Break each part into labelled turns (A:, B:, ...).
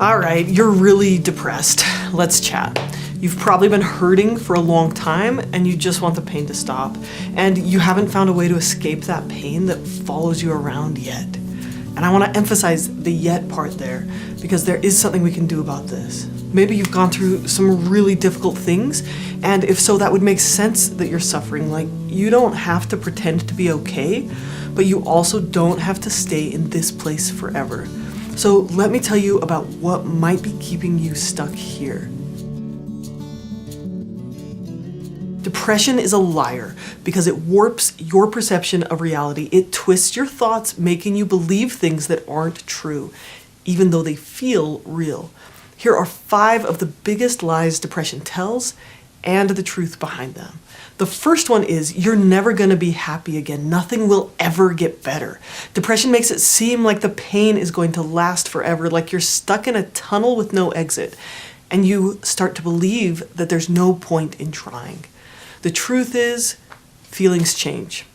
A: All right, you're really depressed. Let's chat. You've probably been hurting for a long time and you just want the pain to stop. And you haven't found a way to escape that pain that follows you around yet. And I want to emphasize the yet part there because there is something we can do about this. Maybe you've gone through some really difficult things, and if so, that would make sense that you're suffering. Like, you don't have to pretend to be okay, but you also don't have to stay in this place forever. So let me tell you about what might be keeping you stuck here. Depression is a liar because it warps your perception of reality. It twists your thoughts, making you believe things that aren't true, even though they feel real. Here are 5 of the biggest lies depression tells and the truth behind them. The first one is you're never gonna be happy again. Nothing will ever get better. Depression makes it seem like the pain is going to last forever, like you're stuck in a tunnel with no exit, and you start to believe that there's no point in trying. The truth is, feelings change.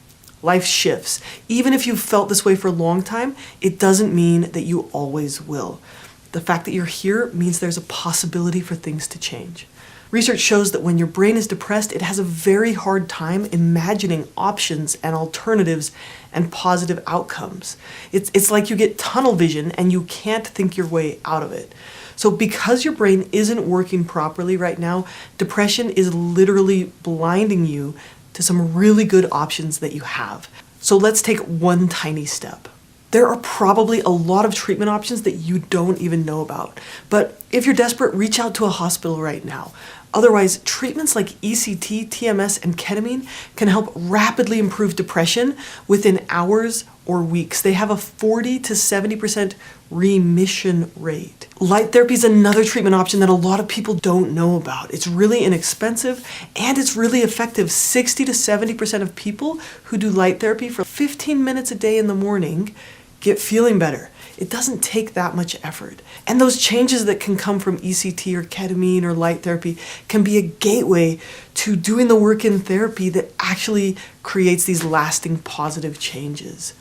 A: Life shifts. Even if you've felt this way for a long time, it doesn't mean that you always will. The fact that you're here means there's a possibility for things to change. Research shows that when your brain is depressed, it has a very hard time imagining options and alternatives and positive outcomes. It's like you get tunnel vision and you can't think your way out of it. So because your brain isn't working properly right now, depression is literally blinding you to some really good options that you have. So let's take one tiny step. There are probably a lot of treatment options that you don't even know about. But if you're desperate, reach out to a hospital right now. Otherwise, treatments like ECT, TMS, and ketamine can help rapidly improve depression within hours or weeks. They have a 40 to 70% remission rate. Light therapy is another treatment option that a lot of people don't know about. It's really inexpensive and it's really effective. 60 to 70% of people who do light therapy for 15 minutes a day in the morning get feeling better. It doesn't take that much effort. And those changes that can come from ECT or ketamine or light therapy can be a gateway to doing the work in therapy that actually creates these lasting positive changes.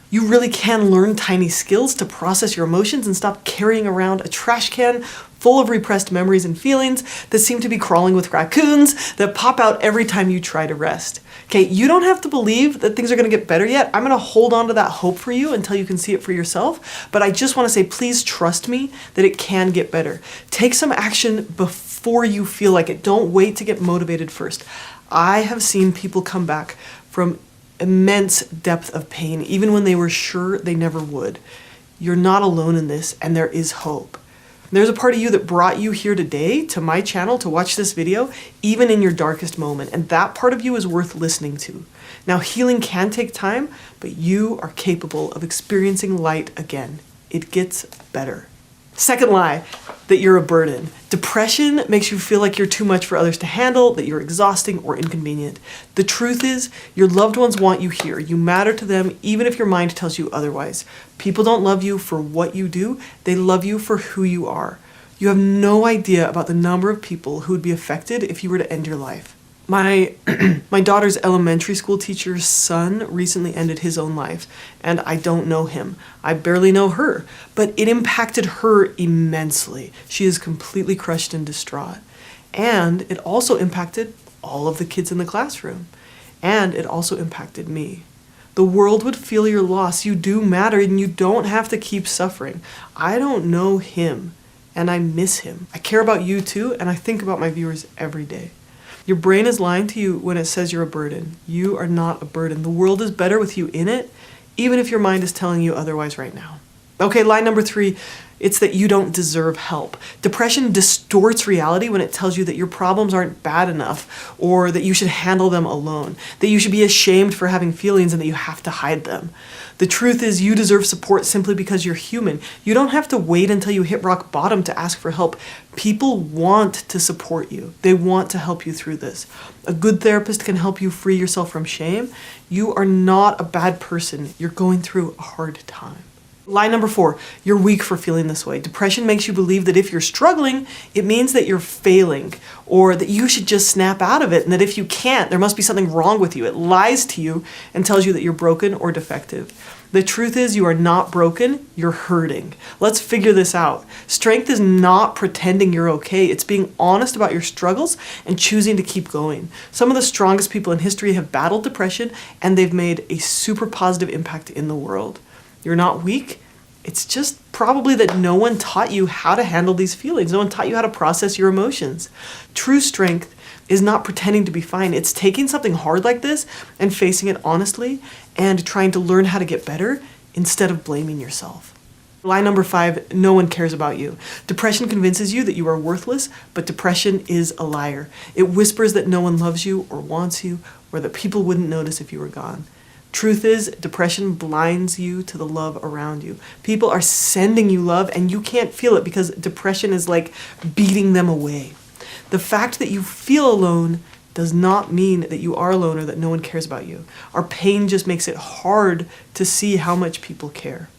A: You really can learn tiny skills to process your emotions and stop carrying around a trash can full of repressed memories and feelings that seem to be crawling with raccoons that pop out every time you try to rest. Okay, you don't have to believe that things are gonna get better yet. I'm gonna hold on to that hope for you until you can see it for yourself, but I just wanna say, please trust me that it can get better. Take some action before you feel like it. Don't wait to get motivated first. I have seen people come back from immense depth of pain, even when they were sure they never would. You're not alone in this, and there is hope. There's a part of you that brought you here today to my channel to watch this video, even in your darkest moment, and that part of you is worth listening to. Now, healing can take time, but you are capable of experiencing light again. It gets better. Second lie, that you're a burden. Depression makes you feel like you're too much for others to handle, that you're exhausting or inconvenient. The truth is, your loved ones want you here. You matter to them, even if your mind tells you otherwise. People don't love you for what you do, they love you for who you are. You have no idea about the number of people who would be affected if you were to end your life. My daughter's elementary school teacher's son recently ended his own life, and I don't know him. I barely know her, but it impacted her immensely. She is completely crushed and distraught. And it also impacted all of the kids in the classroom. And it also impacted me. The world would feel your loss. You do matter, and you don't have to keep suffering. I don't know him, and I miss him. I care about you too, and I think about my viewers every day. Your brain is lying to you when it says you're a burden. You are not a burden. The world is better with you in it, even if your mind is telling you otherwise right now. Okay, lie number 3, it's that you don't deserve help. Depression distorts reality when it tells you that your problems aren't bad enough, or that you should handle them alone, that you should be ashamed for having feelings and that you have to hide them. The truth is, you deserve support simply because you're human. You don't have to wait until you hit rock bottom to ask for help. People want to support you. They want to help you through this. A good therapist can help you free yourself from shame. You are not a bad person. You're going through a hard time. Lie number 4, you're weak for feeling this way. Depression makes you believe that if you're struggling, it means that you're failing, or that you should just snap out of it, and that if you can't, there must be something wrong with you. It lies to you and tells you that you're broken or defective. The truth is, you are not broken, you're hurting. Let's figure this out. Strength is not pretending you're okay. It's being honest about your struggles and choosing to keep going. Some of the strongest people in history have battled depression, and they've made a super positive impact in the world. You're not weak. It's just probably that no one taught you how to handle these feelings. No one taught you how to process your emotions. True strength is not pretending to be fine. It's taking something hard like this and facing it honestly and trying to learn how to get better instead of blaming yourself. Lie number 5, no one cares about you. Depression convinces you that you are worthless, but depression is a liar. It whispers that no one loves you or wants you, or that people wouldn't notice if you were gone. Truth is, depression blinds you to the love around you. People are sending you love and you can't feel it because depression is like beating them away. The fact that you feel alone does not mean that you are alone or that no one cares about you. Our pain just makes it hard to see how much people care.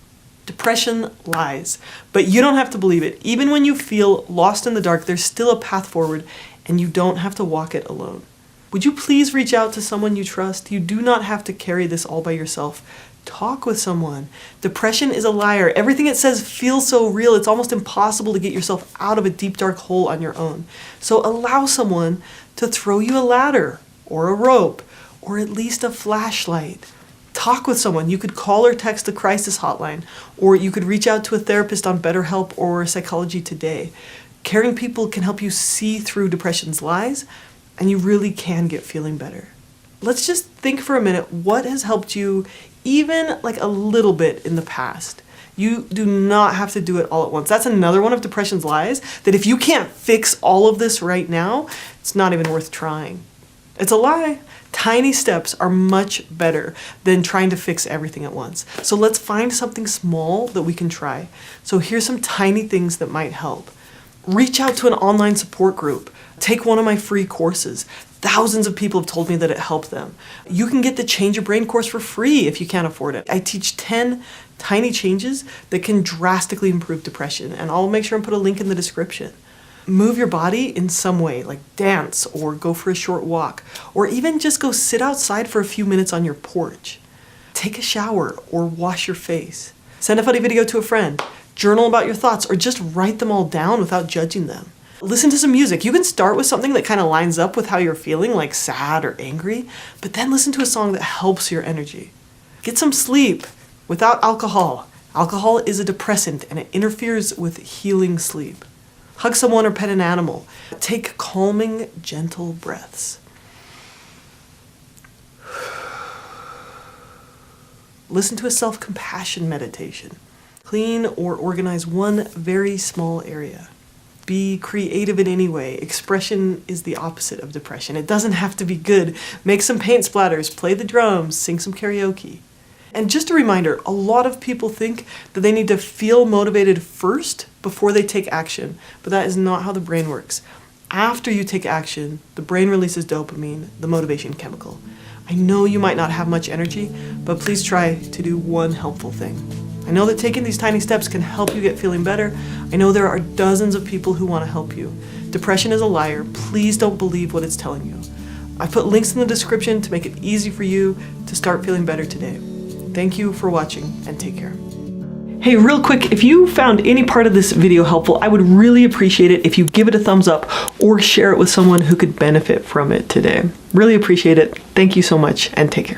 A: Depression lies, but you don't have to believe it. Even when you feel lost in the dark, there's still a path forward and you don't have to walk it alone. Would you please reach out to someone you trust? You do not have to carry this all by yourself. Talk with someone. Depression is a liar. Everything it says feels so real, it's almost impossible to get yourself out of a deep, dark hole on your own. So allow someone to throw you a ladder or a rope or at least a flashlight. Talk with someone. You could call or text the crisis hotline, or you could reach out to a therapist on BetterHelp or Psychology Today. Caring people can help you see through depression's lies, and you really can get feeling better. Let's just think for a minute, what has helped you even like a little bit in the past? You do not have to do it all at once. That's another one of depression's lies, that if you can't fix all of this right now, it's not even worth trying. It's a lie. Tiny steps are much better than trying to fix everything at once. So let's find something small that we can try. So here's some tiny things that might help. Reach out to an online support group. Take one of my free courses. Thousands of people have told me that it helped them. You can get the Change Your Brain course for free if you can't afford it. I teach 10 tiny changes that can drastically improve depression, and I'll make sure and put a link in the description. Move your body in some way, like dance or go for a short walk, or even just go sit outside for a few minutes on your porch. Take a shower or wash your face. Send a funny video to a friend. Journal about your thoughts, or just write them all down without judging them. Listen to some music. You can start with something that kind of lines up with how you're feeling, like sad or angry, but then listen to a song that helps your energy. Get some sleep without alcohol. Alcohol is a depressant and it interferes with healing sleep. Hug someone or pet an animal. Take calming, gentle breaths. Listen to a self-compassion meditation. Clean or organize one very small area. Be creative in any way. Expression is the opposite of depression. It doesn't have to be good. Make some paint splatters, play the drums, sing some karaoke. And just a reminder, a lot of people think that they need to feel motivated first before they take action, but that is not how the brain works. After you take action, the brain releases dopamine, the motivation chemical. I know you might not have much energy, but please try to do one helpful thing. I know that taking these tiny steps can help you get feeling better. I know there are dozens of people who want to help you. Depression is a liar. Please don't believe what it's telling you. I put links in the description to make it easy for you to start feeling better today. Thank you for watching and take care. Hey, real quick, if you found any part of this video helpful, I would really appreciate it if you give it a thumbs up or share it with someone who could benefit from it today. Really appreciate it. Thank you so much and take care.